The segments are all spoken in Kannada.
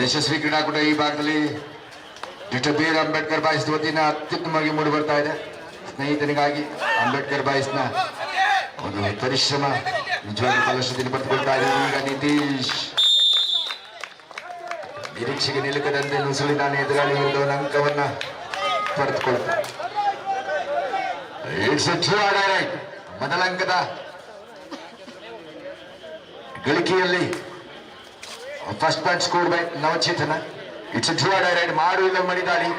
ಯಶಸ್ವಿ ಕ್ರೀಡಾಕೂಟ ಈ ಭಾಗದಲ್ಲಿ doctor B R Ambedkar boys ವತಿಯಿಂದ ಅತ್ಯುತ್ತಮವಾಗಿ ಮೂಡಿ ಬರ್ತಾ ಇದೆ. ಸ್ನೇಹಿತನಿಗಾಗಿ ಅಂಬೇಡ್ಕರ್ ಬಾಯ್ಸ್ನ ಒಂದು ಪರಿಶ್ರಮ ನಿಜವಾಗಿ ಫಲಶ್ರುತಿಯನ್ನು ಪಡೆದುಕೊಳ್ತಾ ಇದೆ. ಈಗ ನಿತೀಶ್ ನಿರೀಕ್ಷೆಗೆ ನಿಲುಕದಂತೆ ನುಸುಳಿದಾನೆ. ಎದುರಾಳಿ ವಿರುದ್ಧ ಒಂದು ಅಂಕವನ್ನ ಪಡೆದುಕೊಳ್ತಾರೆ. ಮೊದಲ ಅಂಕದ ಗಳಿಕೆಯಲ್ಲಿ first point score by Navachetana. It's draw direct ಮಾಡು ಇಲ್ಲ ಮಡಿದಾಳಿ.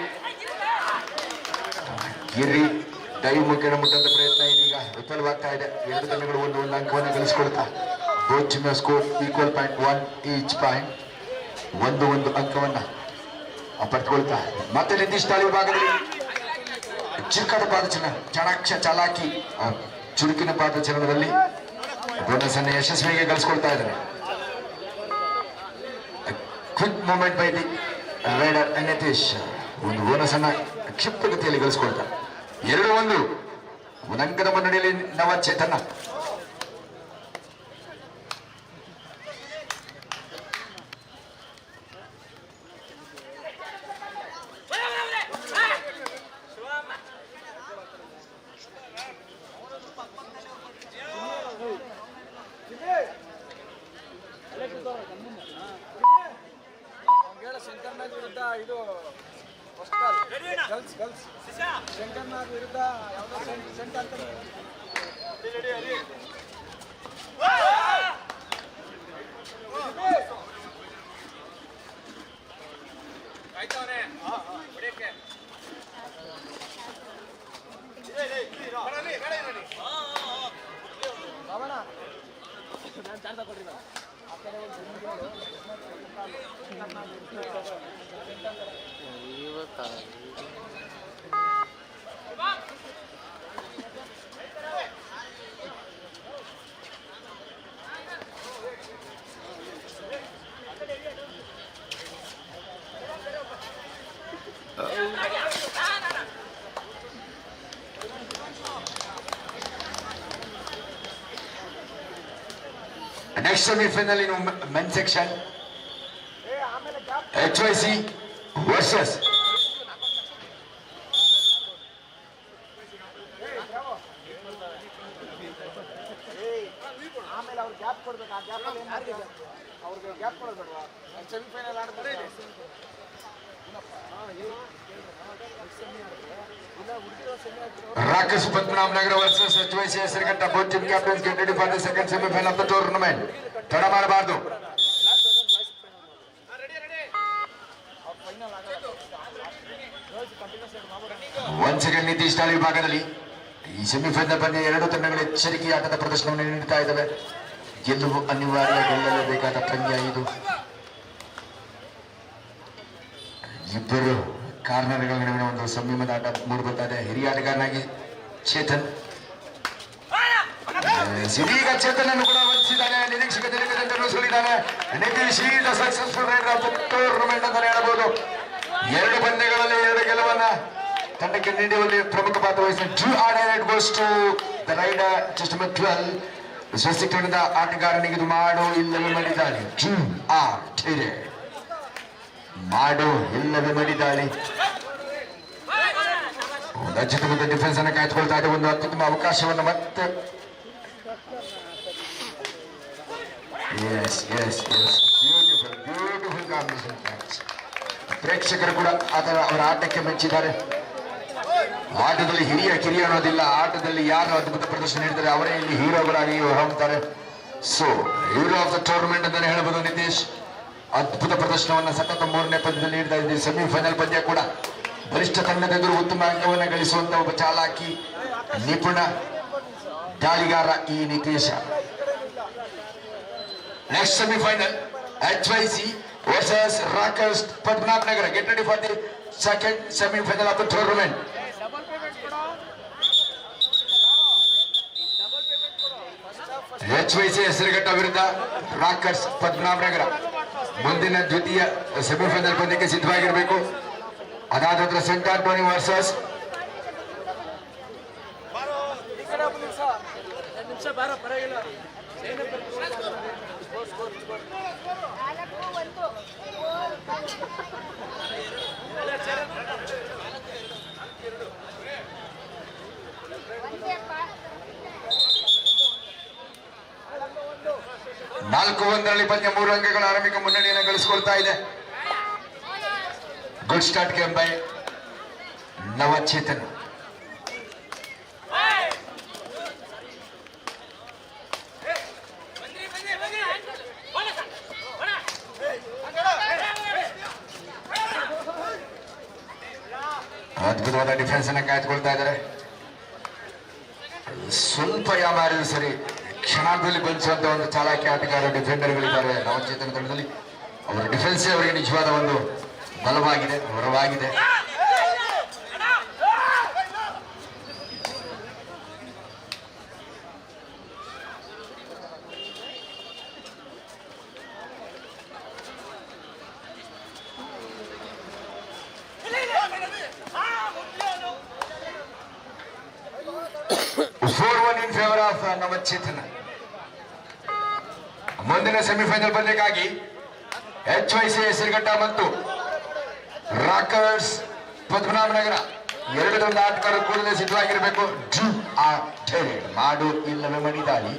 ಗಿರಿ ಡೈವ್ ಮುಖೇನ ಮುಟ್ಟಂತ ಪ್ರಯತ್ನ ಇದೀಗ ವಿಫಲವಾಗ್ತಾ ಇದೆ. ಎರಡು ತಂಡಗಳು ಒಂದು ಅಂಕವನ್ನು ಗಳಿಸಿಕೊಳ್ತಾ both score equal point 1 each point. ಒಂದು ಅಂಕವನ್ನ ಪಡೆದುಕೊಳ್ತಾ ಮತ್ತೆ ನಿತೀಶ್ ತಾಳಿ ವಿಭಾಗದಲ್ಲಿ ಚಿಕ್ಕದ ಪಾದಚಲನ ಚಾಲಾಕಿ ಚುರುಕಿನ ಪಾದಚಲನದಲ್ಲಿ ಬೋನಸ್ ಅನ್ನು ಯಶಸ್ವಿಗೆ ಗಳಿಸಿಕೊಳ್ತಾ ಇದ್ದಾರೆ. Quick movement by the raider Nitish ಒಂದು ಬೋನಸ್ ಅನ್ನ ಕ್ಷಿಪ್ರಗತಿಯಲ್ಲಿ ಗಳಿಸಿಕೊಳ್ತಾರೆ. 2-1 ಒಂದು ಅಂಕದ ಮುನ್ನಡೆಯಲ್ಲಿ ನವಚೇತನ. ಶಂಕರ್ನಾಗ್ ವಿರುದ್ಧ ಇದು ಶಂಕರ್ನಾಗ್ ವಿರುದ್ಧ ಯಾವುದೋ ಸೆಂಟ್ ಅಂತಾರೆ. Next semi-final in men's section, HYC versus ಆಮೇಲೆ ಅವ್ರು ಗ್ಯಾಪ್ ಕೊಡ್ಬೇಕು. ಆ ಗ್ಯಾಪ್ ಅಲ್ಲಿ ಅವ್ರಿಗೆ ಗ್ಯಾಪ್ ಕೊಡೋದು. ಸೆಮಿಫೈನಲ್ ಆಡ್ತಾರೆ. Rakesh Padmanabhnagar versus HYC Srikanta. Both team captains get ready for the second semi-final of the tournament. Tada ಮಾಡಬಾರದು. Once again ನಿತೀಶ್ ತಾಳಿ ವಿಭಾಗದಲ್ಲಿ ಈ ಸೆಮಿಫೈನಲ್ ಪಂದ್ಯ ಎರಡು ತಂಡಗಳ ಎಚ್ಚರಿಕೆಯ ಆಟದ ಪ್ರದರ್ಶನವನ್ನು ನೀಡುತ್ತಾ ಇದ್ದಾವೆ. ಗೆಲ್ಲುವು ಅನಿವಾರ್ಯ, ಗೆಲ್ಲಲೇಬೇಕಾದ ಪಂದ್ಯ ಇದು. ಇಬ್ಬರು ಕಾರ್ನರ್ಗಳ ನಡುವಿನ ಒಂದು ಸಂಯಮದ ಆಟ ಮೂಡಿ ಬರ್ತಾ ಇದೆ. ಹಿರಿಯ ಆಟಗಾರನಾಗಿ ಚೇತನ್ ಇದೀಗ ಚೇತನ್ ಅನ್ನು ಕೂಡ ವಂಚಿಸಿದ್ದಾನೆ. ನಿರೀಕ್ಷಕ ನಿಲುಕದಂತೆ ನುಸುಳಿದ್ದಾನೆ. Nitish is the successful raider of the tournament ಅಂತ ಹೇಳಬಹುದು. ಎರಡು ಪಂದ್ಯಗಳಲ್ಲಿ ಎರಡು ಗೆಲುವನ್ನ ತಂಡಕ್ಕೆ ನೀಡುವಲ್ಲಿ ಪ್ರಮುಖ ಪಾತ್ರ ವಹಿಸಿದ drew order goes to the raider just number 12. Swastik ತಂಡದ ಆಟಗಾರನಿಗೆ ಇದು ಮಾಡು ಇಲ್ಲವೇ ಮಾಡಿದ್ದಾಳೆ. ಡ್ರೂ ಆರ್ಡರ್ ಮಾಡು ಇಲ್ಲವೇ ಮಾಡಿದ್ದಾಳೆ. ಒಂದು ಅತ್ಯುತ್ತಮ ಡಿಫೆನ್ಸ್ ಅನ್ನು ಕಾಯ್ದುಕೊಳ್ತಾ ಇದೆ. ಒಂದು ಅತ್ಯುತ್ತಮ ಅವಕಾಶವನ್ನು ಮತ್ತೆ ಬ್ಯೂಟಿಫುಲ್ ಕಾಂಬಿನೇಷನ್ ಕ್ಯಾಚ್. ಪ್ರೇಕ್ಷಕರು ಕೂಡ ಅವರ ಆಟಕ್ಕೆ ಮೆಚ್ಚಿದ್ದಾರೆ. ಆಟದಲ್ಲಿ ಹಿರಿಯ ಕಿರಿಯ ಅನ್ನೋದಿಲ್ಲ. ಆಟದಲ್ಲಿ ಯಾರು ಅದ್ಭುತ ಪ್ರದರ್ಶನ ನೀಡಿದರೆ ಅವರೇ ಇಲ್ಲಿ ಹೀರೋಗಳಾಗಿ ಹೊರಹೊಮ್ಮುತ್ತಾರೆ. So hero of the tournament ಅಂತಾನೆ ಹೇಳಬಹುದು ನಿತೀಶ್. ಅದ್ಭುತ ಪ್ರದರ್ಶನವನ್ನ ಸತತ 3ನೇ ಪಂದ್ಯದಲ್ಲಿ ನೀಡ್ತಾ ಇದ್ದೀವಿ. ಸೆಮಿಫೈನಲ್ ಪಂದ್ಯ ಕೂಡ ಬಲಿಷ್ಠ ತಂಡದೆದುರು ಉತ್ತಮ ಅಂಕವನ್ನು ಗಳಿಸುವಂತ ಒಬ್ಬ ಚಾಲಾಕಿ ನಿಪುಣ ದಾಳಿಗಾರ ಈ Nitisha. Next semifinal HYC versus Rakesh Padmanabhnagar. Get ready for the second semi-final of the tournament. HYC Hesaraghatta ವಿರುದ್ಧ ರಾಕೇಶ್ ಪದ್ಮನಾಭನಗರ ಮುಂದಿನ ದ್ವಿತೀಯ ಸೆಮಿಫೈನಲ್ ಪಂದ್ಯಕ್ಕೆ ಸಿದ್ಧವಾಗಿರಬೇಕು. ಅದಾದ ನಂತರ ಸೆಂಟ್ ಆಂಟೋನಿ ವರ್ಸಸ್ ನಿಮಿಷ ಬಾರೋ ಪರವಾಗಿಲ್ಲ. ನಾಲ್ಕು ಒಂದರಲ್ಲಿ ಪಂದ್ಯ 3 ಅಂಕಗಳ ಆರಂಭಿಕ ಮುನ್ನಡೆಯನ್ನು ಗಳಿಸಿಕೊಳ್ತಾ ಇದೆ. Good start game by Navachetan. ಅದ್ಭುತವಾದ ಡಿಫೆನ್ಸ್ ಅನ್ನ ಕಾಯ್ದುಕೊಳ್ತಾ ಇದ್ದಾರೆ. ಸ್ವಲ್ಪ ಯಾಮಾರಿದ್ರು ಸರಿ ಕ್ಷಣದಲ್ಲಿ ಬಂಚುವಂತ ಒಂದು ಚಾಲಾಕಿ ಆಟಗಾರ ಡಿಫೆಂಡರ್ಗಳಿದ್ದಾರೆ ನವಚೇತನ ತಂಡದಲ್ಲಿ. ಅವರ ಡಿಫೆನ್ಸ್ ಅವರಿಗೆ ನಿಜವಾದ ಒಂದು ಬಲವಾಗಿದೆ, ಹೊರವಾಗಿದೆ. in favor of ನವಚೇತನ. ಮುಂದಿನ ಸೆಮಿಫೈನಲ್ ಪಂದ್ಯಕ್ಕಾಗಿ HYC ಹೆಸರುಘಟ್ಟ ಮತ್ತು ರಾಕರ್ಸ್ ಪದ್ಮನಾಭನಗರ ಎರಡು ತಂಡ ಆಟಗಾರರು ಕೂಡಲೇ ಸಿದ್ಧವಾಗಿರಬೇಕು. ಮಾಡು ಇಲ್ಲವೇ ಮಣಿದಾಳಿ.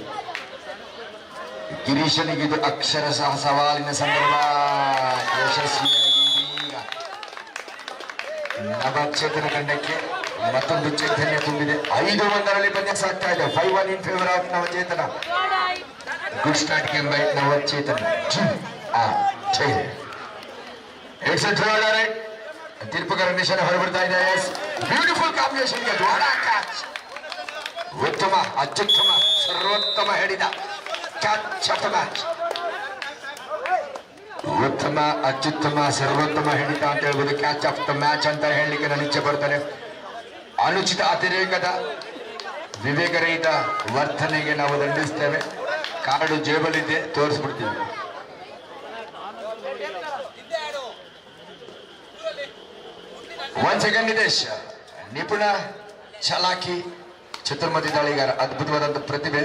ಗಿರೀಶನಿಗಿದು ಅಕ್ಷರಶಃ ಸವಾಲಿನ ಸಂದರ್ಭ. ಯಶಸ್ವಿಯಾಗಿ ನವಚೇತನ ತಂಡಕ್ಕೆ ಮತ್ತೊಂದು ಚೈತನ್ಯ ತುಂಬಿದೆ. 5-1ರಲ್ಲಿ ಪಂದ್ಯ ಸಾಗ್ತಾ ಇದೆ. 5-1 in favor of Navachetana. Good start game by Navachetana. ತೀರ್ಪುಗಾರ ನಿಶಾನೆ ಹೊರಬಿಡ್ತಾ ಇದೆ. Beautiful combination. ಉತ್ತಮ, ಅತ್ಯುತ್ತಮ, ಸರ್ವೋತ್ತಮ ಹೇಳಿದ ಕ್ಯಾಚ್ ಆಫ್ ದ ಮ್ಯಾಚ್. ಉತ್ತಮ, ಅತ್ಯುತ್ತಮ, ಸರ್ವೋತ್ತಮ ಹಿಡಿತ ಅಂತ ಹೇಳ್ಬೋದು. ಕ್ಯಾಚ್ ಆಫ್ ದ ಮ್ಯಾಚ್ ಅಂತ ಹೇಳಲಿಕ್ಕೆ ನಾನು ಇಚ್ಛೆ ಪಡ್ತೇನೆ. ಅನುಚಿತ ಅತಿರೇಕದ ವಿವೇಕರಹಿತ ವರ್ತನೆಗೆ ನಾವು ದಂಡಿಸ್ತೇವೆ. ಕಾರ್ಡು ಜೇಬಲ್ಲಿದೆ, ತೋರಿಸ್ಬಿಡ್ತೀವಿ. ಒನ್ ಸೆಕೆಂಡ್ ನಿದೇಶ್, ನಿಪುಣ, ಚಾಲಾಕಿ, ಚತುರ್ಮತಿ ದಾಳಿಗಾರ, ಅದ್ಭುತವಾದಂತ ಪ್ರತಿಭೆ.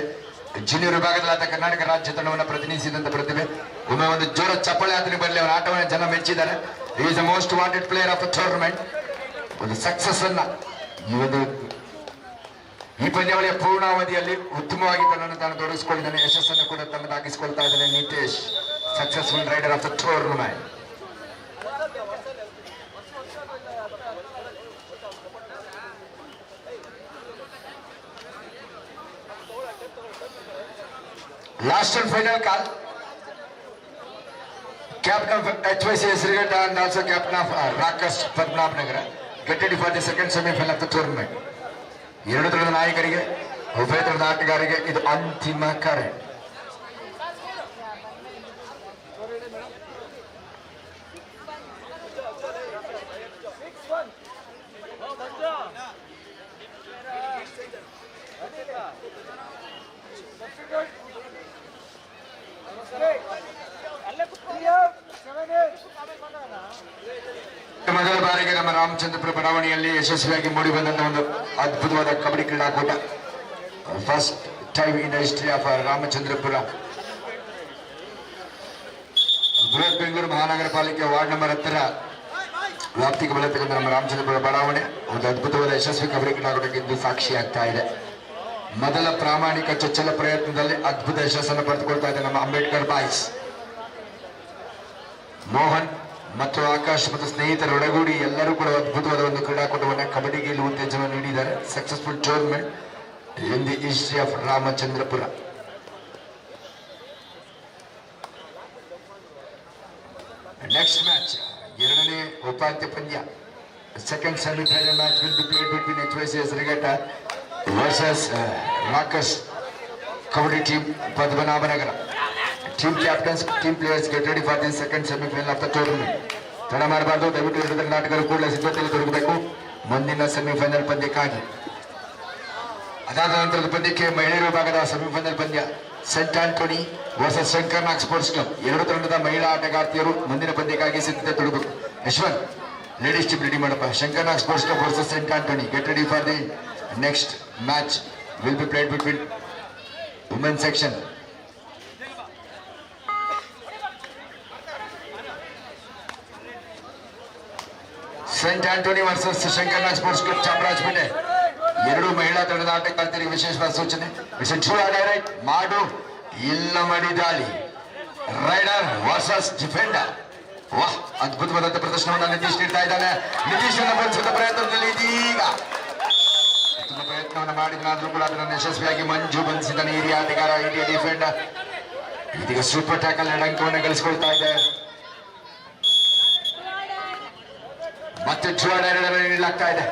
ಜೂನಿಯರ್ ವಿಭಾಗದಲ್ಲಿ ಆತ ಕರ್ನಾಟಕ ರಾಜ್ಯ ತಂಡವನ್ನು ಪ್ರತಿನಿಧಿಸಿದಂತ ಪ್ರತಿಭೆ. ಒಮ್ಮೆ ಒಂದು ಜೋರ ಚಪ್ಪಳೆ ಆತನಿಗೆ ಬರಲಿ. ಅವರ ಆಟವನ್ನು ಜನ ಮೆಚ್ಚಿದ್ದಾರೆ. Is the most wanted player of the tournament. ಒಂದು ಸಕ್ಸಸ್ ಅನ್ನ ಈ ಪಂದ್ಯಾವಳಿಯ ಪೂರ್ಣಾವಧಿಯಲ್ಲಿ ಉತ್ತಮವಾಗಿ ತನ್ನನ್ನು ತಾನು ತೋರಿಸಿಕೊಂಡಿದ್ದಾನೆ. ಯಶಸ್ಸನ್ನು ಕೂಡ ತನ್ನದಾಗಿಸಿಕೊಳ್ತಾ ಇದ್ದಾನೆ Nitesh. Successful raider of the tournament. Last and final call. Captain of HYC Hesaraghatta and also captain of rockers Padmanabhanagar. Get ready for the second semi-final of the tournament. ಎರಡು ತಂಡದ ನಾಯಕರಿಗೆ, ಉಭಯ ತಂಡದ ಆಟಗಾರರಿಗೆ ಇದು ಅಂತಿಮ ಕರೆ. ಮೊದಲ ಬಾರಿಗೆ ನಮ್ಮ ರಾಮಚಂದ್ರಪುರ ಬಡಾವಣೆಯಲ್ಲಿ ಯಶಸ್ವಿಯಾಗಿ ಮೂಡಿ ಬಂದಂತಹ ಒಂದು ಅದ್ಭುತವಾದ ಕಬಡ್ಡಿ ಕ್ರೀಡಾಕೂಟ. First time in the history of Ramachandrapura. ಬೃಹತ್ ಬೆಂಗಳೂರು ಮಹಾನಗರ ಪಾಲಿಕೆ ವಾರ್ಡ್ ನಂಬರ್ 10 ವ್ಯಾಪ್ತಿಗೆ ಬರತಕ್ಕಂಥ ನಮ್ಮ ರಾಮಚಂದ್ರಪುರ ಬಡಾವಣೆ ಒಂದು ಅದ್ಭುತವಾದ ಯಶಸ್ವಿ ಕಬಡ್ಡಿ ಕ್ರೀಡಾಕೂಟಕ್ಕೆ ಇಂದು ಸಾಕ್ಷಿಯಾಗ್ತಾ ಇದೆ. ಮೊದಲ ಪ್ರಾಮಾಣಿಕ ಚೊಚ್ಚಲ ಪ್ರಯತ್ನದಲ್ಲಿ ಅದ್ಭುತ ಯಶಸ್ಸನ್ನು ಪಡೆದುಕೊಳ್ತಾ ಇದೆ ನಮ್ಮ ಅಂಬೇಡ್ಕರ್ ಬಾಯ್ಸ್. ಮೋಹನ್ ಮತ್ತು ಆಕಾಶ್ ಮತ್ತು ಸ್ನೇಹಿತರ ಒಳಗೂಡಿ ಎಲ್ಲರೂ ಕೂಡ ಅದ್ಭುತವಾದ ಒಂದು ಕ್ರೀಡಾಕೂಟವನ್ನು ಕಬಡ್ಡಿಗೆ ಉತ್ತೇಜನ ನೀಡಿದ್ದಾರೆ. Successful tournament in the history of Ramachandrapura. Next match, ಎರಡನೇ ಉಪಾಂತ್ಯ ಪಂದ್ಯ. Second semifinal match will be played between HYC Hesaraghatta versus Rockers kabaddi team Padmanabhanagar. Team captains, team players get ready for the second semi-final of the tournament. ತಡ ಮಾಡಬಾರ್ದು. ದಯವಿಟ್ಟು ಎರಡು ನಾಟಕರು ಕೂಡಲೇ ಸಿದ್ಧತೆಯಲ್ಲಿ ತೊಡಗಬೇಕು ಮುಂದಿನ ಸೆಮಿಫೈನಲ್ ಪಂದ್ಯಕ್ಕಾಗಿ. ಅದಾದ ನಂತರದ ಪಂದ್ಯಕ್ಕೆ ಮಹಿಳೆಯರ ವಿಭಾಗದ ಸೆಮಿಫೈನಲ್ ಪಂದ್ಯ Saint Antony versus Shankarnag sports club. ಎರಡು ತಂಡದ ಮಹಿಳಾ ಆಟಗಾರ್ತಿಯರು ಮುಂದಿನ ಪಂದ್ಯಕ್ಕಾಗಿ ಸಿದ್ಧತೆ ತೊಡಗಬೇಕು. ಯಶವಂತ್, ಲೇಡೀಸ್ ಟೀಮ್ ರೆಡಿ ಮಾಡಪ್ಪ. Shankarnag sports club versus Saint Antony. Get ready for the next match will be played between women section. Saint Antony versus Shankarnag sports club Chamarajpet. ಎರಡು ಮಹಿಳಾ ತಂಡದ ಆಟಗಾರ್ತಿಯರಿಗೆ ವಿಶೇಷವಾದ ಸೂಚನೆ. ಡೈರೆಕ್ಟ್ ಮಾಡು ಇಲ್ಲ ಮಾಡಿ ದಾಳಿ. Raider versus defender. ವಾಹ್, ಅದ್ಭುತವಾದಂತ ಪ್ರದರ್ಶನವನ್ನು ನಿತೀಶ್ ನೀಡ್ತಾ ಇದ್ದಾನೆ. ನಿತೀಶ್ ಬಳಸುವ ಪ್ರಯತ್ನದಲ್ಲಿ ಇದೀಗ ಉತ್ತಮ ಪ್ರಯತ್ನವನ್ನು ಮಾಡಿದ್ರಾದ್ರೂ ಕೂಡ ಅದನ್ನು ಯಶಸ್ವಿಯಾಗಿ ಮಂಜು ಬಂಧಿಸಿದ್ದಾನೆ ಹಿರಿಯ ಆಟಗಾರ, ಹಿರಿಯ ಡಿಫೆಂಡರ್. ಇದೀಗ ಸೂಪರ್ ಟ್ಯಾಕಲ್ ಅಂಕವನ್ನು ಗಳಿಸಿಕೊಳ್ತಾ ಇದೆ. ಮತ್ತೆ ಡ್ಯೂಯಲ್ ರೈಡ್ ನೀಡಲಾಗ್ತಾ ಇದೆ.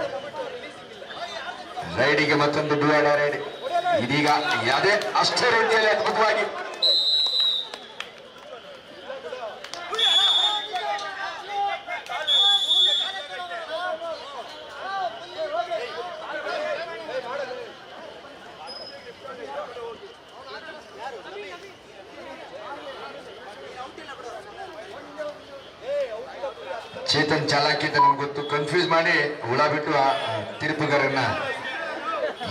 ರೈಡಿಗೆ ಮತ್ತೊಂದು ಡ್ಯೂಯಲ್ ರೈಡ್. ಇದೀಗ ಯಾವುದೇ ಅಷ್ಟೇ ರೀತಿಯಲ್ಲಿ ಅದ್ಭುತವಾಗಿ ಚೇತನ್ ಚಾಲಾಕಿ ಅಂತ ನಮ್ಗೆ ಗೊತ್ತು, ಕನ್ಫ್ಯೂಸ್ ಮಾಡಿ ಹುಳ ಬಿಟ್ಟು ಆ ತೀರ್ಪುಗಾರನ್ನ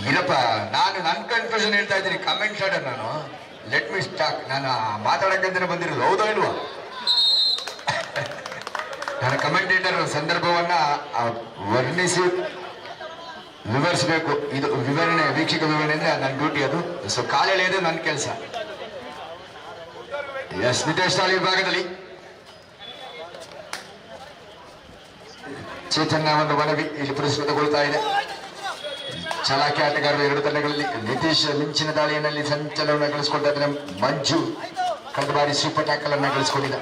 ಇರಪ್ಪ. ನಾನು ನನ್ನ ಕನ್ಫ್ಯೂಷನ್ ಹೇಳ್ತಾ ಇದ್ದೀನಿ. ಕಮೆಂಟ್ ಶಾರ್ಟರ್ ನಾನು. Let me stock. ನಾನು ಮಾತಾಡಕ್ಕಂತಾನೆ ಬಂದಿರೋದು, ಹೌದಾ ಇಲ್ವಾ? ನಾನು ಕಮೆಂಟೇಟರ್ ಸಂದರ್ಭವನ್ನ ವರ್ಣಿಸಿ ವಿವರಿಸಬೇಕು. ಇದು ವಿವರಣೆ, ವೀಕ್ಷಕ ವಿವರಣೆ ಅಂದ್ರೆ ನನ್ನ ಡ್ಯೂಟಿ ಅದು. ಸೊ ಕಾಲೆಳೆಯೋದು ನನ್ನ ಕೆಲಸ. ಎಸ್, ನಿತೇಶ್ ತಾಳಿ ವಿಭಾಗದಲ್ಲಿ ಚೇತನ್ನ ಒಂದು ಮನವಿ ಇಲ್ಲಿ ಪುರಸ್ಕೃತಗೊಳ್ತಾ ಇದೆ. ಚಾಲಾಕಿ ಆಟಗಾರರು ಎರಡು ತಂಡಗಳಲ್ಲಿ. ನಿತೀಶ್ ಮಿಂಚಿನ ದಾಳಿಯಲ್ಲಿ ಸಂಚಲನವನ್ನು ಗಳಿಸಿಕೊಳ್ತಾ ಇದ್ದಾರೆ. ಮಂಜು ಕಳೆದ ಬಾರಿ ಸೂಪರ್ ಟ್ಯಾಕಲ್ ಅನ್ನ ಗಳಿಸಿಕೊಂಡಿದ್ದ.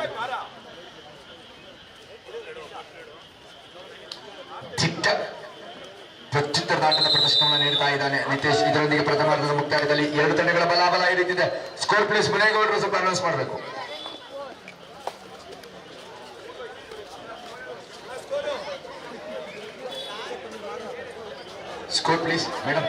ದಿಟ್ಟ ಪ್ರತ್ಯುತ್ತರ ಆಟದ ಪ್ರದರ್ಶನವನ್ನು ನೀಡ್ತಾ ಇದ್ದಾನೆ ನಿತೀಶ್. ಇದರೊಂದಿಗೆ ಪ್ರಥಮಾರ್ಧದ ಮುಕ್ತಾಯದಲ್ಲಿ ಎರಡು ತಂಡಗಳ ಬಲಾಬಲ ಈ ರೀತಿದೆ. ಸ್ಕೋರ್ ಪ್ಲೇಸ್ ಮುನೇಗೌಡರು ಸ್ವಲ್ಪ ಅನೌನ್ಸ್ ಮಾಡಬೇಕು. Score please madam.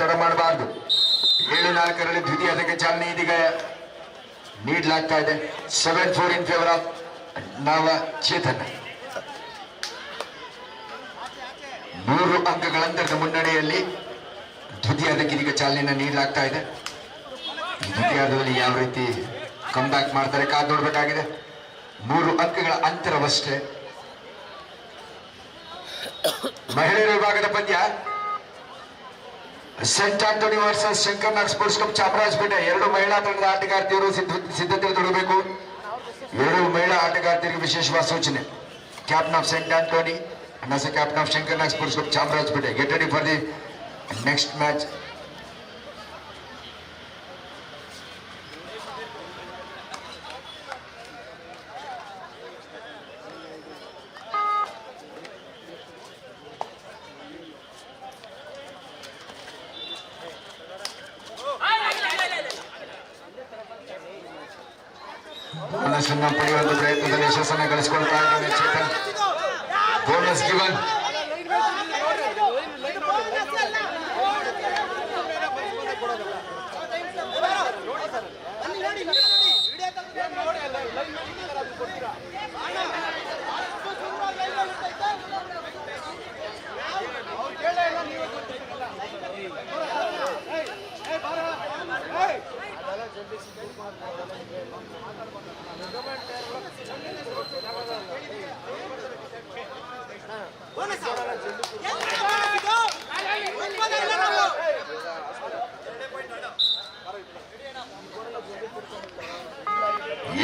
ತಡ ಮಾಡಬಾರ್ದು. 7-4ರಲ್ಲಿ ದ್ವಿತೀಯಕ್ಕೆ ಚಾಲನೆ ಇದೀಗ ನೀಡಲಾಗ್ತಾ ಇದೆ. 7-4 ಇನ್ ಫೇವರ್ ಆಫ್ ನವ ಚೇತನ್. 3 ಅಂಕಗಳ ಅಂತರದ ಮುನ್ನಡೆಯಲ್ಲಿ ದ್ವಿತೀಯದಕ್ಕೆ ಇದೀಗ ಚಾಲನೆಯನ್ನು ನೀಡಲಾಗ್ತಾ ಇದೆ. ಈ ದ್ವಿತೀಯದಲ್ಲಿ ಯಾವ ರೀತಿ ಕಮ್ ಬ್ಯಾಕ್ ಮಾಡ್ತಾರೆ ಕಾದು ನೋಡಬೇಕಾಗಿದೆ. 3 ಅಂಕಗಳ ಅಂತರವಷ್ಟೇ. ಮಹಿಳೆಯರ ವಿಭಾಗದ ಪಂದ್ಯ Saint Antony versus Shankarnag sports club Chamarajpet. 2 ಮಹಿಳಾ ತಂಡದ ಆಟಗಾರ್ತಿಯರು ಸಿದ್ಧತೆ ತೊಡಗಬೇಕು. 2 ಮಹಿಳಾ ಆಟಗಾರ್ತಿಯರಿಗೆ ವಿಶೇಷವಾದ ಸೂಚನೆ. Captain of Saint Antony and as a captain of Shankarnag Sports Club Chamarajpete, get ready for the next match. Bonus ಅನ್ನು ಪಡೆಯುವ ಪ್ರಯತ್ನದಲ್ಲಿ ಯಶಸ್ಸನ್ನು ಗಳಿಸಿಕೊಳ್ತಾ ಇದ್ದಾನೆ ಚೇತನ್. Bonus given.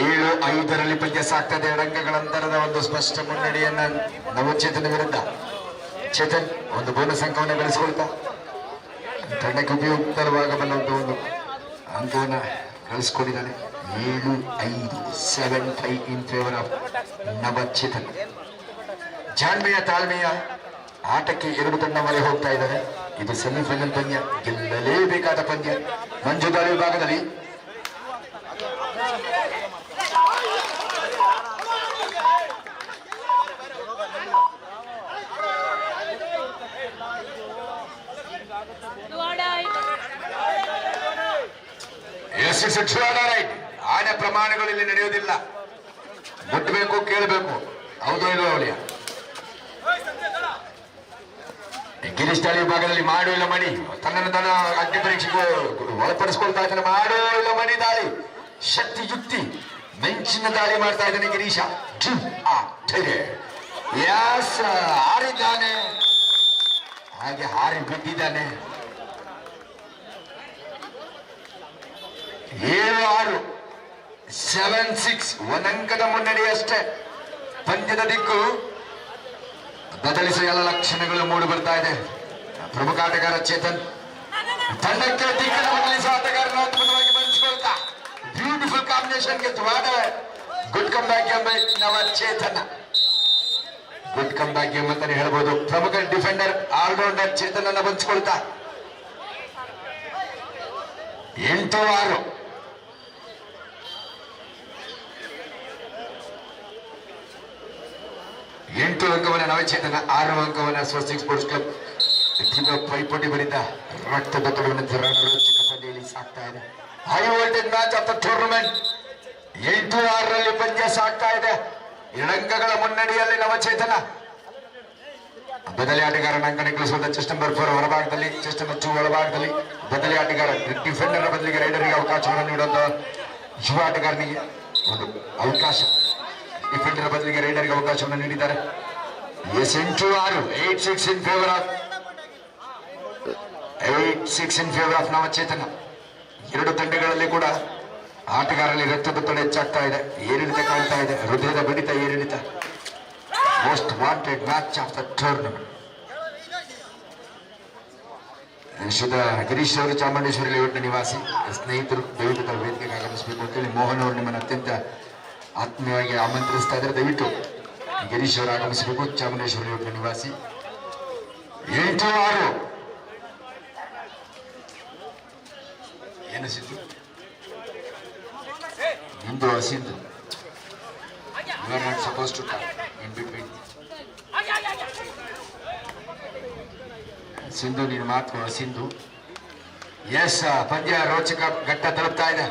ಏಳು 5ರಲ್ಲಿ ಪಂದ್ಯ ಸಾಕ್ತದೆ. 2 ಅಂಕಗಳ ಅಂತರದ ಒಂದು ಸ್ಪಷ್ಟ ಮುನ್ನಡೆಯನ್ನ ನವಚೇತನ ವಿರುದ್ಧ. ಚೇತನ್ ಒಂದು ಬೋನಸ್ ಅಂಕವನ್ನು ಗಳಿಸಿಕೊಳ್ತಾ ತಂಡಕ್ಕೆ ಉಪಯುಕ್ತವಾಗಬಲ್ಲಂತ ಒಂದು ಅಂಕವನ್ನು ಗಳಿಸಿಕೊಂಡಿದ್ದಾನೆ. 7-5 7-5 ಇನ್ ಫೇವರ್ ಆಫ್ ನವಚೇತನ್. ಜಾಣ್ಮೆಯ ತಾಳ್ಮೆಯ ಆಟಕ್ಕೆ 2 ತಂಡ ಮೊರೆ ಹೋಗ್ತಾ ಇದ್ದಾರೆ. ಇದು ಸೆಮಿಫೈನಲ್ ಪಂದ್ಯ, ಗೆಲ್ಲಲೇಬೇಕಾದ ಪಂದ್ಯ. ಮಂಜುದಾಳಿ ವಿಭಾಗದಲ್ಲಿ ಆನೆ ಪ್ರಮಾಣಗಳು ಇಲ್ಲಿ ನಡೆಯುವುದಿಲ್ಲ. ಮುಟ್ಟಬೇಕು, ಕೇಳಬೇಕು, ಹೌದು ಇಲ್ವೋ ಅವಳಿಯ. ಗಿರೀಶ್ ದಾಳಿ ವಿಭಾಗದಲ್ಲಿ ಮಾಡೋ ಇಲ್ಲ ಮಣಿ ತನ್ನನ್ನು ತನ್ನ ಅಗ್ನಿ ಪರೀಕ್ಷೆಗೆ ಒಳಪಡಿಸ್ಕೊಳ್ತಾ ಇದ್ದಾನೆ. ಮಾಡೋ ಇಲ್ಲ ಮಣಿ ದಾಳಿ, ಶಕ್ತಿ ಯುಕ್ತಿ ಮೆಂಚಿನ ದಾಳಿ ಮಾಡ್ತಾ ಇದ್ದಾನೆ ಗಿರೀಶ. ಹಾರಿದ್ದಾನೆ, ಹಾಗೆ ಹಾರಿ ಬಿದ್ದಿದ್ದಾನೆ. 7-6 7-6 1 ಅಂಕದ ಮುನ್ನಡೆಯಷ್ಟೇ. ಪಂದ್ಯದ ದಿಕ್ಕು ಬದಲಿಸುವ ಎಲ್ಲ ಲಕ್ಷಣಗಳು ಮೂಡಿ ಬರ್ತಾ ಇದೆ. ಪ್ರಮುಖ ಆಟಗಾರ ಚೇತನ್ ತಂಡಕ್ಕೆ ದಿಕ್ಕನ್ನು ಬದಲಿಸುವ ಆಟಗಾರನ ಅದ್ಭುತವಾಗಿ ಬಂಧಿಸಿಕೊಳ್ತಾ ಬ್ಯೂಟಿಫುಲ್ ಕಾಂಬಿನೇಷನ್ ಗೆ ಗುಡ್ ಕಮ್ ಬ್ಯಾಕ್ ಎಂಬ Navachetana. Good come back game ಅಂತಾನೆ ಹೇಳ್ಬೋದು. ಪ್ರಮುಖ ಡಿಫೆಂಡರ್ ಆಲ್ರೌಂಡರ್ ಚೇತನ್ ಅನ್ನ ಬಂಧಿಸಿಕೊಳ್ತಾ 8-6 8 ಅಂಕವನ್ನ ನವಚೇತನ, 6 ಅಂಕವನ್ನ ಸ್ವಸ್ತಿಕ್ ಸ್ಪೋರ್ಟ್ಸ್ ಕ್ಲಬ್. ಪೈಪೋಟಿ ಬರಿದ ರಕ್ತದ ತೊಡವನ್ನು ರೋಚಕ ಪಂದ್ಯದಲ್ಲಿ ಸಾಕ್ತಾ ಇದೆ. High voltage match of the tournament. 8-6ರಲ್ಲಿ ಪಂದ್ಯ ಸಾಕ್ತಾ ಇದೆ. 2 ಅಂಕಗಳ ಮುನ್ನಡೆಯಲ್ಲಿ ನವಚೇತನ. ಬದಲಿ ಆಟಗಾರನ ಅಂಕಣ ಗಳಿಸುವಂತ ಚೆಸ್ಟ್ ನಂಬರ್ 4 ಹೊರಭಾಗದಲ್ಲಿ, ಚೆಸ್ಟ್ ನಂಬರ್ 2 ಒಳಭಾಗದಲ್ಲಿ ಬದಲಿ ಆಟಗಾರ ಡಿಫೆಂಡರ್ ಬದಲಿಗೆ ರೈಡರ್ಗೆ ಅವಕಾಶವನ್ನು ನೀಡುವಂತ ಯುವ ಆಟಗಾರನಿಗೆ ಒಂದು ಅವಕಾಶ. ಡಿಫೆಂಡರ್ ಬದಲಿಗೆ ರೈಡರ್ಗೆ ಅವಕಾಶವನ್ನು ನೀಡಿದ್ದಾರೆ. 8-6 8-6 in favour of 8-6 in favour of Navachetana. 2 ತಂಡಗಳಲ್ಲಿ ಕೂಡ ಆಟಗಾರರಲ್ಲಿ ರಕ್ತದೊತ್ತಡ ಹೆಚ್ಚಾಗ್ತಾ ಇದೆ, ಏರಿಳಿತ ಕಾಣ್ತಾ ಇದೆ, ಹೃದಯದ ಬಡಿತ ಏರಿಳಿತ. Most wanted match of the tournament. Girish ಅವರು ಚಾಮುಂಡೇಶ್ವರಿ ಲೇಔಟ್ನ ನಿವಾಸಿ ಸ್ನೇಹಿತರು, ದಯವಿಟ್ಟು ವೇದಿಕೆಗೆ ಆಗಮಿಸಬೇಕು ಅಂತೇಳಿ ಮೋಹನ್ ಅವರು ನಿಮ್ಮನ್ನು ಅತ್ಯಂತ ಆತ್ಮೀಯವಾಗಿ ಆಮಂತ್ರಿಸ್ತಾ ಇದ್ದಾರೆ. ದಯವಿಟ್ಟು ಗಿರೀಶ್ ಅವರು ಆಗಮಿಸಬೇಕು. ಚಾಮುಂಡೇಶ್ವರಿ ಲೇಔಟ್ನ ನಿವಾಸಿ. 8-6 ಏನು Siddu Hindu ಹಸಿಂದು you are not supposed to talk in between. Sindhu ನೀನು ಮಾತು ಸಿಂಧು. ಎಸ್, ಪಂದ್ಯ ರೋಚಕ ಘಟ್ಟ ತಲುಪ್ತಾ ಇದೆ.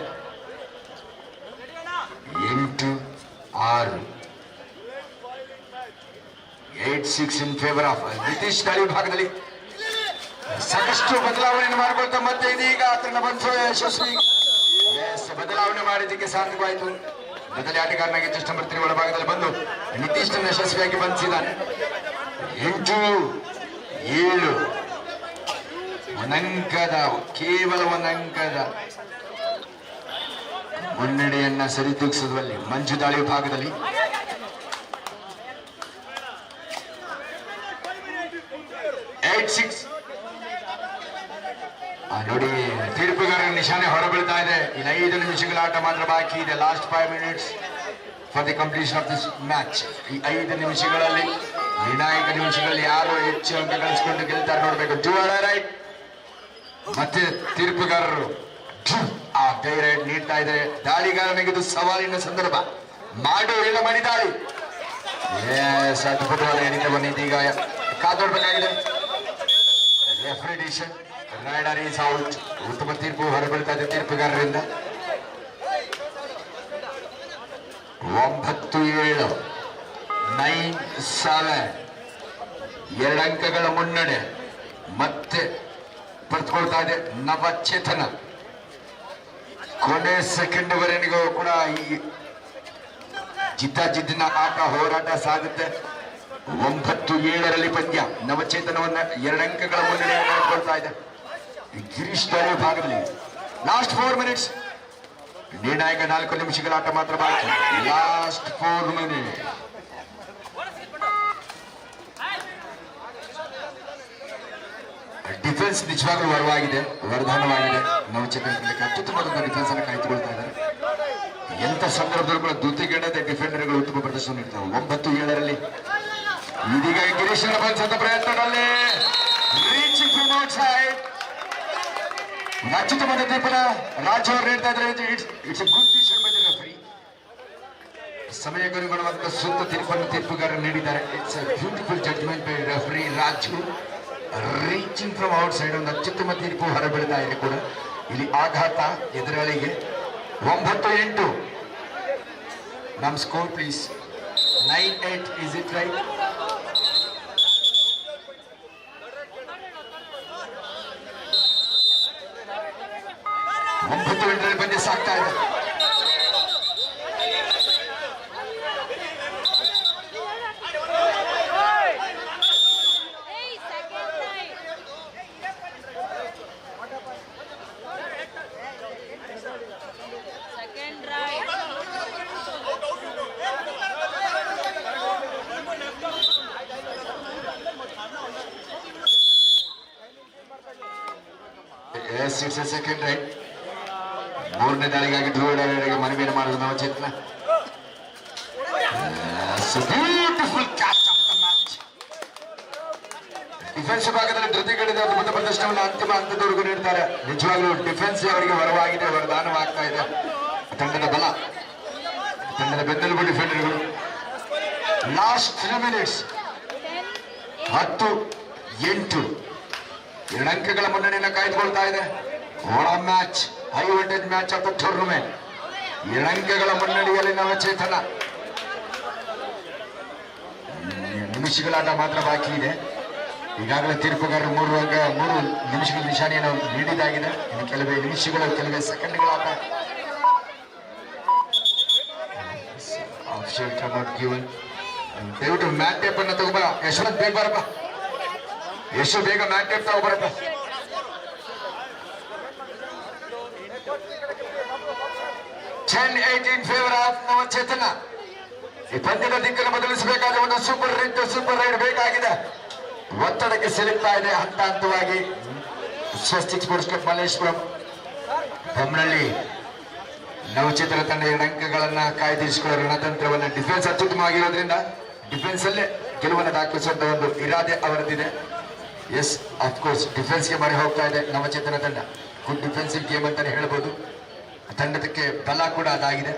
8-6 8-6 ಇನ್ ಫೇವರ್ ಆಫ್ ನಿತೀಶ್ ದಾಳಿ ವಿಭಾಗದಲ್ಲಿ ಸಾಕಷ್ಟು ಬದಲಾವಣೆಯನ್ನು ಮಾಡಿಕೊಳ್ತಾ ಮತ್ತೆ ಇದೀಗ ತನ್ನ ಬಂದು ಯಶಸ್ವಿ ಬದಲಾವಣೆ ಮಾಡಿದ್ದಕ್ಕೆ ಸಾಧ್ಯವಾಯಿತು. ಬದಲಿ ಆಟಗಾರನಾಗಿ ಜಸ್ಟ್ ನಂಬರ್ 3 ಒಳಭಾಗದಲ್ಲಿ ಬಂದು ನಿತೀಶ್ ಯಶಸ್ವಿಯಾಗಿ ಬಂಧಿಸಿದ್ದಾನೆ. 8-7 ಒಂದಂಕದ ಕೇವಲ ಒಂದಂಕದ ಮುನ್ನಡೆಯನ್ನ ಸರಿದೂಗಿಸುವಲ್ಲಿ ಮಂಜು ದಾಳಿ ವಿಭಾಗದಲ್ಲಿ ನೋಡಿ ತೀರ್ಪುಗಾರರ ನಿಶಾನೆ ಹೊರಬೀಳ್ತಾ ಇದೆ. ಇನ್ನು 5 ನಿಮಿಷಗಳ ಆಟ ಮಾತ್ರ ಬಾಕಿ ಇದೆ. Last 5 minutes for the completion of this match. ಈ 5 ನಿಮಿಷಗಳಲ್ಲಿ ನಿರ್ಣಾಯಕ ನಿಮಿಷಗಳಲ್ಲಿ ಯಾರು ಹೆಚ್ಚು ಅಂಕ ಗಳಿಸಿಕೊಂಡು ಗೆಲ್ತಾರೆ ನೋಡ್ಬೇಕು. ರೈಟ್ ಮತ್ತೆ ತೀರ್ಪುಗಾರರು ಆ ಧೈರ್ಯ ನೀಡ್ತಾ ಇದ್ದಾರೆ. ದಾಳಿಗಾರನಿಗೆ ಇದು ಸವಾಲಿನ ಸಂದರ್ಭ. ಮಾಡು ಇಲ್ಲ ಮಣಿ ದಾಳಿ ಅದ್ಭುತವಾದ ಎಣಿತವನ್ನು ಇದೀಗ ಕಾದೋಡ್ಬೇಕಾಗಿದೆ. Referee decision raider is out. ಉತ್ತಮ ತೀರ್ಪು ಹೊರಬೀಳ್ತಾ ಇದೆ ತೀರ್ಪುಗಾರರಿಂದ. 9-7 9-7 2 ಅಂಕಗಳ ಮುನ್ನಡೆ ಮತ್ತೆ ಪಡೆದುಕೊಳ್ತಾ ಇದೆ ನವಚೇತನ. ಕೊನೆ ಸೆಕೆಂಡ್ ವರೆಗೂ ಕೂಡ ಈ ಜಿದ್ದಾಜಿದ್ದಿನ ಆಟ ಹೋರಾಟ ಸಾಗುತ್ತೆ. 9-7 ಪಂದ್ಯ ನವಚೇತನವನ್ನ 2 ಅಂಕಗಳ ಮುನ್ನಡೆ ಪಡೆದುಕೊಳ್ತಾ ಇದೆ. ಗಿರೀಶ್ ದಾಳಿ ಭಾಗದಲ್ಲಿ ಲಾಸ್ಟ್ 4 ಮಿನಿಟ್ಸ್ ನಿರ್ಣಾಯಕ 4 ನಿಮಿಷಗಳ ಆಟ ಮಾತ್ರ ಬಾಕಿ. ಲಾಸ್ಟ್ 4 ಮಿನಿಟ್ ಡಿಫೆನ್ಸ್ ನಿಜವಾಗ್ಲೂ ವರವಾಗಿದೆ, ವರದಾನವಾಗಿದೆ. ನವಚೇತನದಲ್ಲಿ ಅತ್ಯುತ್ತಮವಾದ ಡಿಫೆನ್ಸ್ ಅನ್ನು ಕಾಯ್ದುಕೊಳ್ತಾ ಇದ್ದಾರೆ. ಎಂತ ಸಂದರ್ಭದಲ್ಲೂ ಕೂಡ ದ್ಯುತಿಗೆಡದೆ ಡಿಫೆಂಡರ್ಗಳು ಉತ್ತಮ ಪ್ರದರ್ಶನ ನೀಡ್ತಾರೆ. 9-7 ಇದೀಗ ಗಿರೀಶನ ಬಂದಂತ ಪ್ರಯತ್ನದಲ್ಲಿ ರೀಚಿಂಗ್ ಫ್ರಮ್ ಔಟ್ಸೈಡ್ ಅತ್ಯುತ್ತಮವಾದ ತೀರ್ಪನ್ನ ರಾಜ್ ಅವರು ನೀಡ್ತಾ ಇದ್ದಾರೆ. It's a good decision by the referee. ಸಮಯಕ್ಕನುಗುಣವಾದ ಸೂಕ್ತ ತೀರ್ಪನ್ನು ತೀರ್ಪುಗಾರರು ನೀಡಿದ್ದಾರೆ. It's a beautiful judgement by referee Raju. Reaching from outside ಒಂದು ಅತ್ಯುತ್ತಮ ತೀರ್ಪು ಹೊರಬೀಳ್ತಾ ಇದೆ ಕೂಡ. ಇಲ್ಲಿ ಆಘಾತ ಎದುರಾಳಿಗೆ. 9-8 ನಮ್ score please. 9-8 is it right? ಪಂದ್ಯ ಸಾಕ್ತಾ ಇದೆ. Yes, it's a second right. 3ನೇ ದಾಳಿಗಾಗಿ ಧ್ರುವಡೆಗೆ ಮನವಿಯನ್ನು ಮಾಡಿದ Navachetana. Beautiful catch of the match. Defence ಭಾಗದಲ್ಲಿ ಧೃತಿಗೆಡದ ಅದ್ಭುತ ಪ್ರದರ್ಶನವನ್ನು ಅಂತಿಮ ಹಂತದವರೆಗೂ ನೀಡ್ತಾರೆ. ನಿಜವಾಗ್ಲೂ ಡಿಫೆನ್ಸ್ ಅವರಿಗೆ ವರವಾಗಿದೆ, ವರದಾನವಾಗ್ತಾ ಇದೆ. ತಂಡದ ಬಲ, ತಂಡದ ಬೆನ್ನೆಲುಬು ಡಿಫೆಂಡರ್ಗಳು. ಲಾಸ್ಟ್ 3 ಮಿನಿಟ್ಸ್ 10-8 2 ಅಂಕಗಳ ಮುನ್ನಡೆಯನ್ನು ಕಾಯ್ದುಕೊಳ್ತಾ ಇದೆ. ಒಳ match, high voltage match of the tournament. 2 ಅಂಕಗಳ ಮುನ್ನಡೆಯಲ್ಲಿ ನವಚೇತನ. ನಿಮಿಷಗಳಾಟ ಮಾತ್ರ ಬಾಕಿ ಇದೆ. ಈಗಾಗಲೇ ತೀರ್ಪುಗಾರರು 3 ನಿಮಿಷಗಳ ನಿಶಾನೆಯನ್ನು ನೀಡಿದಾಗಿದೆ. ಇನ್ನು ಕೆಲವೇ ನಿಮಿಷಗಳು, ಕೆಲವೇ ಸೆಕೆಂಡ್ಗಳಾಟ. ದಯವಿಟ್ಟು ಮ್ಯಾಟ್ ಟೇಪ್ ಅನ್ನು ತಗೋಬ. ಯಶವಂತ್ ಬೇಗ ಬರಪ್ಪ, ಎಷ್ಟು ಬೇಗ ಮ್ಯಾಟ್ ಟೇಪ್ ತಗೋಬರಪ್ಪ. ಫೇವರ್ ಆಫ್ ನವಚೇತನ. ಈ ಪಂದ್ಯದ ದಿಕ್ಕನ್ನು ಬದಲಿಸಬೇಕಾದ ಒಂದು ಸೂಪರ್ ರೈಡ್ ಬೇಕಾಗಿದೆ. ಒತ್ತಡಕ್ಕೆ ಸಿಲುಕ್ತಾ ಇದೆ ಹಂತ ಹಂತವಾಗಿ. ಸ್ವಸ್ತಿಕ್ ಸ್ಪೋರ್ಟ್ಸ್ ಕ್ಲಬ್ ಮಲ್ಲೇಶ್ವರಂ ಬೊಮ್ಮನಹಳ್ಳಿ ನವಚೇತನ ತಂಡ 2 ಅಂಕಗಳನ್ನ ಕಾಯ್ದಿರಿಸಿಕೊಳ್ಳೋ ರಣತಂತ್ರವನ್ನ ಡಿಫೆನ್ಸ್ ಅತ್ಯುತ್ತಮವಾಗಿರೋದ್ರಿಂದ ಡಿಫೆನ್ಸ್ ಅಲ್ಲೇ ಗೆಲುವನ್ನು ದಾಖಲಿಸುವಂತ ಒಂದು ಇರಾದೆ ಅವರದ್ದಿದೆ. ಎಸ್, ಅಫ್ಕೋರ್ಸ್ ಡಿಫೆನ್ಸ್ಗೆ ಮರೆ ಹೋಗ್ತಾ ಇದೆ ನವಚೇತನ ತಂಡ. ಗುಡ್ ಡಿಫೆನ್ಸಿವ್ ಗೇಮ್ ಅಂತಾನೆ ಹೇಳ್ಬೋದು. ತಂಡದಕ್ಕೆ ಬಲ ಕೂಡ ಅದಾಗಿದೆ.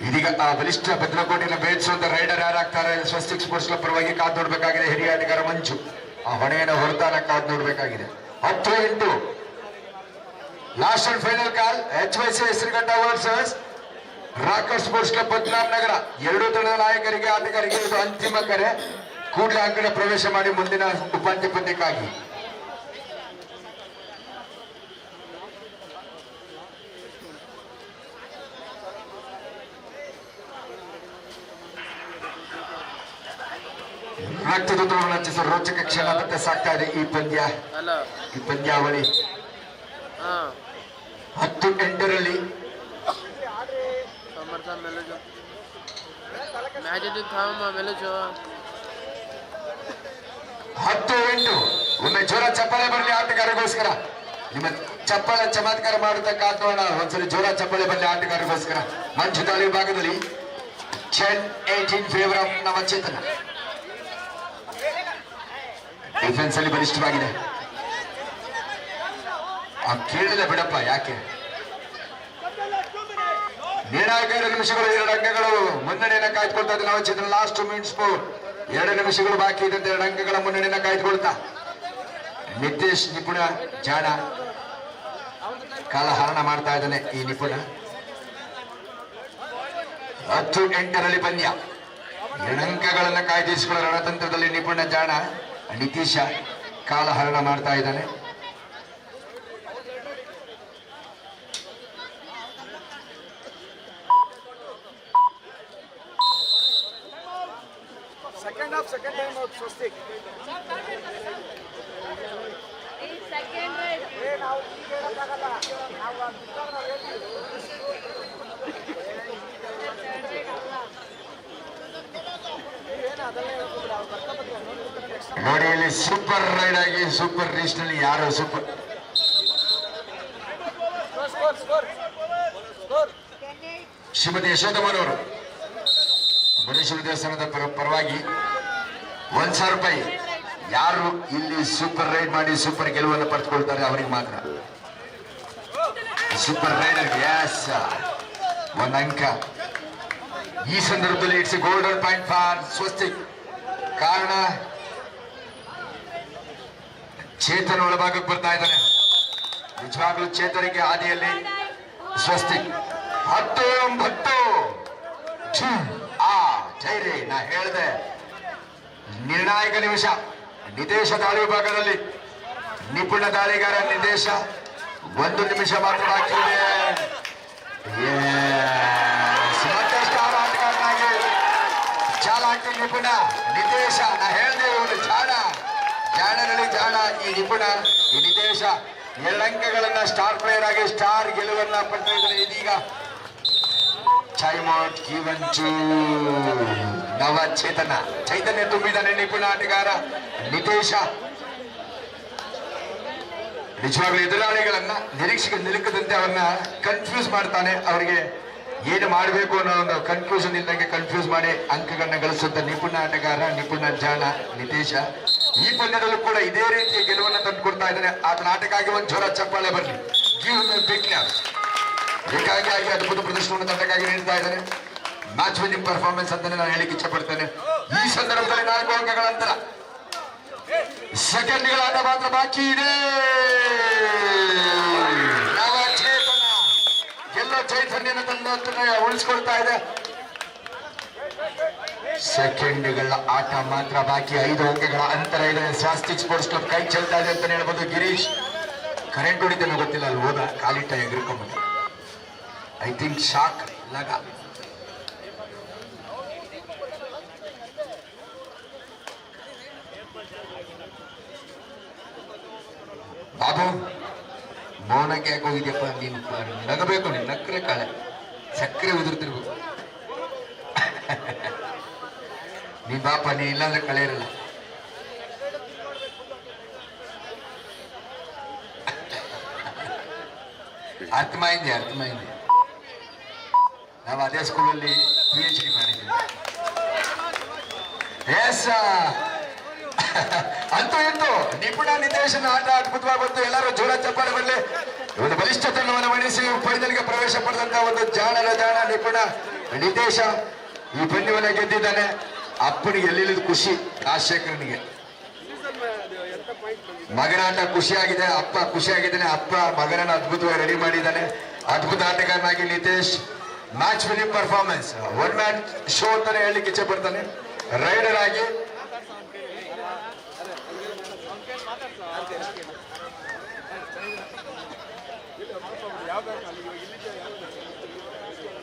ಇದೀಗ ಆ ಬಲಿಷ್ಠ ಭದ್ರಕೋಟೆಯನ್ನು ಬೇಯಿಸುವಂತ ರೈಡರ್ ಯಾರಾಗ್ತಾರೆ? ಸ್ವಸ್ತಿಕ್ ಸ್ಪೋರ್ಟ್ಸ್ ಕ್ಲಬ್ ಪರವಾಗಿ ಕಾದು ನೋಡ್ಬೇಕಾಗಿದೆ ಹಿರಿಯ ಆಟಗಾರ ಮಂಜು. ಆ ಹೊಣೆಯನ್ನು ಹೊರತಾನ ಕಾದು ನೋಡ್ಬೇಕಾಗಿದೆ. 10-8 last and final call. HYC Hesaraghatta versus rocker sports club Padmanabha Nagar. 2 ತಂಡದ ನಾಯಕರಿಗೆ, ಆಟಗಾರರಿಗೆ ಇದು ಅಂತಿಮ ಕರೆ. ಕೂಡಲೇ ಅಂಗಡಿ ಪ್ರವೇಶ ಮಾಡಿ ಮುಂದಿನ ಉಪಾಂತ್ಯ ಪಂದ್ಯಕ್ಕಾಗಿ. ರಕ್ತದೊತ್ತಡವನ್ನು ಹೆಚ್ಚಿಸುವ ರೋಚಕ ಕ್ಷಣದಂತೆ ಸಾಗ್ತಾ ಇದೆ ಈ ಪಂದ್ಯಾವಳಿ. 10-8ರಲ್ಲಿ मैच जो था मेलो जो 10-8. ಒಮ್ಮೆ ಜೋರ ಚಪ್ಪಾಳೆ ಬರಲಿ ಆಟಗಾರರಿಗೋಸ್ಕರ. ನಿಮ್ಮ ಚಪ್ಪಾಳೆ ಚಮತ್ಕಾರ ಮಾಡತಕ್ಕಾಗೋಣ. ಒಂದ್ಸಲಿ ಜೋರ ಚಪ್ಪಾಳೆ ಬರಲಿ ಆಟಗಾರರಿಗೋಸ್ಕರ. ಮಂಜು ದಾಳಿ ವಿಭಾಗದಲ್ಲಿ 10-8 ಇನ್ ಫೇವರ್ ಆಫ್ ನವಚೇತನ. ಡಿಫೆನ್ಸ್ ಅಲ್ಲಿ ಬಲಿಷ್ಠವಾಗಿದೆ. ಕೇಳಿದೆ ಬಿಡಪ್ಪ, ಯಾಕೆ ನಿರ್ಣಾಯಕ 2 ನಿಮಿಷಗಳು 2 ಅಂಕಗಳು ಮುನ್ನಡೆಯನ್ನು ಕಾಯ್ದುಕೊಳ್ತಾ ಇದೆ ನವಚೇತನ. ಲಾಸ್ಟ್ ಮಿನಿಟ್ ಸ್ಕೋರ್ 2 ನಿಮಿಷಗಳು ಬಾಕಿ ಇದ್ದಂತೆ 2 ಅಂಕಗಳ ಮುನ್ನಡೆಯನ್ನು ಕಾಯ್ದುಕೊಳ್ತಾ ನಿತೇಶ್ ನಿಪುಣ ಜಾಣ ಕಾಲಹರಣ ಮಾಡ್ತಾ ಇದ್ದಾನೆ. ಈ ನಿಪುಣ 10-8ರಲ್ಲಿ ಪಂದ್ಯ. 2 ಅಂಕಗಳನ್ನ ಕಾಯ್ದಿರಿಸಿಕೊಳ್ಳೋ ರಣತಂತ್ರದಲ್ಲಿ ನಿಪುಣ ಜಾಣ ನಿತೀಶ ಕಾಲಹರಣ ಮಾಡ್ತಾ ಇದ್ದಾನೆ. Second time out Swastik. ನಾವು ಈಗ ಹೇಳೋಕ್ಕಾಗಲ್ಲ, ನಾವು ನೋಡಿ ಇಲ್ಲಿ ಸೂಪರ್ ರೈಡ್ ಆಗಿ ಸೂಪರ್ ರೀಚ್ ನಲ್ಲಿ ಯಾರು ಸೂಪರ್ ಶ್ರೀಮತಿ ಯಶೋಧಮ್ಮನವರು ಬನಶಂಕರಿ ದೇವಸ್ಥಾನದ ಪರವಾಗಿ 1,000 ರೂಪಾಯಿ ಯಾರು ಇಲ್ಲಿ ಸೂಪರ್ ರೈಡ್ ಮಾಡಿ ಸೂಪರ್ ಗೆಲುವನ್ನು ಪಡೆದುಕೊಳ್ತಾರೆ ಅವರಿಗೆ ಮಾತ್ರ ಸೂಪರ್ ರೈಡರ್. ಎಸ್, 1 ಅಂಕ. ಈ ಸಂದರ್ಭದಲ್ಲಿ it's golden point for Swastik. ಕಾರಣ ಚೇತನ್ ಒಳಭಾಗಕ್ಕೆ ಬರ್ತಾ ಇದ್ದಾನೆ. ನಿಜವಾಗ್ಲೂ ಚೇತನಿಗೆ ಹಾದಿಯಲ್ಲಿ ಸ್ವಸ್ತಿಕ್. 10-9 ಜೈರಿ. ನಾ ಹೇಳಿದೆ ನಿರ್ಣಾಯಕ ನಿಮಿಷ. ನಿದೇಶ ದಾಳಿ ವಿಭಾಗದಲ್ಲಿ ನಿಪುಣ ದಾಳಿಗಾರ ನಿದೇಶ. 1 ನಿಮಿಷ ಮಾತ್ರ ಬಾಕಿ ಇದೆ. ಸ್ಟಾರ್ ಆಟಗಾರನಾಗಿ ಚಾಲಾಕಿ ನಿಪುಣ ನಿದೇಶ. ನಾ ಹೇಳಿದೆ ಇವನು ಜಾಣರಲ್ಲಿ ಜಾಣ ಈ ನಿಪುಣ ಈ ನಿದೇಶ. 2 ಅಂಕಗಳನ್ನ ಸ್ಟಾರ್ ಪ್ಲೇಯರ್ ಆಗಿ ಸ್ಟಾರ್ ಗೆಲುವನ್ನ ಪಡ್ತಾ ಇದ್ದಾರೆ. ಇದೀಗ ಟೈಮ್ ಔಟ್ ಗಿವನ್ ಟು ನವಚೇತನ. ಚೈತನ್ಯ ತುಂಬಿದ್ದಾನೆ ನಿಪುಣ ಆಟಗಾರ ನಿತೇಶ. ನಿಜವಾಗ್ಲೂ ಎದುರಾಳಿಗಳನ್ನ ನಿರೀಕ್ಷೆಗೆ ನಿಲುಕದಂತೆ ಅವ್ರನ್ನ ಕನ್ಫ್ಯೂಸ್ ಮಾಡ್ತಾನೆ. ಅವರಿಗೆ ಏನು ಮಾಡಬೇಕು ಅನ್ನೋ ಒಂದು ಕನ್ಫ್ಯೂಷನ್ ಇದ್ದಂಗೆ ಕನ್ಫ್ಯೂಸ್ ಮಾಡಿ ಅಂಕಗಳನ್ನ ಗಳಿಸುತ್ತ ನಿಪುಣ ಆಟಗಾರ ನಿಪುಣ ಜಾಣ ನಿತೇಶ. ಈ ಪಂದ್ಯದಲ್ಲೂ ಕೂಡ ಇದೇ ರೀತಿಯ ಗೆಲುವನ್ನು ತಂದುಕೊಡ್ತಾ ಇದ್ದಾನೆ. ಆತನ ಆಟಕ್ಕಾಗಿ ಒಂದು ಜೋರ ಚಪ್ಪಾಳೆ ಬರಲಿ. Give him a big clap. ಹೀಗಾಗಿ ಅದ್ಭುತ ಪ್ರದರ್ಶನವನ್ನು ತಂಡಕ್ಕಾಗಿ ನೀಡ್ತಾ ಇದ್ದಾನೆ. ಮ್ಯಾಚ್ ವಿನ್ನಿಂಗ್ ಪರ್ಫಾರ್ಮೆನ್ಸ್ ಅಂತಾನೆ ನಾನು ಹೇಳಿಕ್ಕೆ ಇಚ್ಛಪಡ್ತೇನೆ. ಈ ಸಂದರ್ಭದಲ್ಲಿ 4 ಅಂಕಗಳ ನಂತರ ಸೆಕೆಂಡ್ಗಳ ಆಟ ಮಾತ್ರ ಬಾಕಿ ಇದೆ. ನವಚೇತನ ಗೆಲ್ಲೋ ಚೈತನ್ಯನ ತಂಡ ಉಳಿಸ್ಕೊಳ್ತಾ ಇದೆ. ಸೆಕೆಂಡ್ಗಳ ಆಟ ಮಾತ್ರ ಬಾಕಿ. 5 ಅಂಕಗಳ ಅಂತರ ಇದೆ. ಸ್ವಾಸ್ತಿಕ್ ಸ್ಪೋರ್ಟ್ಸ್ ಕ್ಲಬ್ ಕೈ ಚೆಲ್ತಾ ಇದೆ ಅಂತ ಹೇಳ್ಬೋದು. ಗಿರೀಶ್ ಕರೆಂಟ್ ಹೊಡಿತಾನೆ ಗೊತ್ತಿಲ್ಲ, ಅಲ್ಲಿ ಹೋದ ಕಾಲಿಟ್ಟ ಎಗರ್ಕೊಂಡ್ಬಿಟ್ಟು. ಐ ಥಿಂಕ್ ಶಾಕ್ ಲಗ. ಬಾಬು ಮೌನಕ್ಕೆ ಯಾಕೆ ಹೋಗಿದ್ಯಪ್ಪ ನೀನು? ನಗಬೇಕು, ನೀನು ನಕ್ಕರೆ ಕಾಳೆ ಸಕ್ಕರೆ ಉದುರ್ತಿರ್ಬೇಕು. ನೀ ಬಾಪ, ನೀ ಇಲ್ಲಾಂದ್ರೆ ಕಳೆ ಇರಲ್ಲ. ಅರ್ಥಮಾಯಿಂದೆ. ನಾವು ಅದೇ ಸ್ಕೂಲಲ್ಲಿ PhD ಮಾಡಿದ್ದೀವಿ. ಎಸ್, ಅಂತೂ ಇಂತೂ ನಿಪುಣ ನಿದೇಶನ ಆಟ ಅದ್ಭುತವಾಗಿ ಬಂತು. ಎಲ್ಲರೂ ಜೋರ ಚಪ್ಪಾಳೆ ಬರಲಿ. ಒಂದು ಬಲಿಷ್ಠ ತಂಡವನ್ನು ಮಣಿಸಿ ಫೈನಲ್ಗೆ ಪ್ರವೇಶ ಪಡೆದಂತ ಒಂದು ಜಾಣರ ಜಾಣ ನಿಪುಣ ನಿದೇಶ ಈ ಪಂದ್ಯವನ್ನ ಗೆದ್ದಿದ್ದಾನೆ. ಅಪ್ಪನಿಗೆ ಎಲ್ಲಿಲ್ಲದ ಖುಷಿ. ರಾಜಶೇಖರನಿಗೆ ಮಗನಾಟ ಖುಷಿಯಾಗಿದೆ, ಅಪ್ಪ ಖುಷಿಯಾಗಿದ್ದಾನೆ. ಅಪ್ಪ ಮಗನನ್ನು ಅದ್ಭುತವಾಗಿ ರೆಡಿ ಮಾಡಿದ್ದಾನೆ. ಅದ್ಭುತ ಆಟಗಾರನಾಗಿ Nitesh match winning performance 1 man show ಅಂತಾನೆ ಹೇಳಲಿಕ್ಕೆ ಇಚ್ಛೆ ಪಡ್ತಾನೆ. ರೈಡರ್ ಆಗಿ ಹೋಗ್ಬೇಕು ಅಲ್ಲಿ ಇವಾಗ ಇಲ್ಲಿದ್ದೆ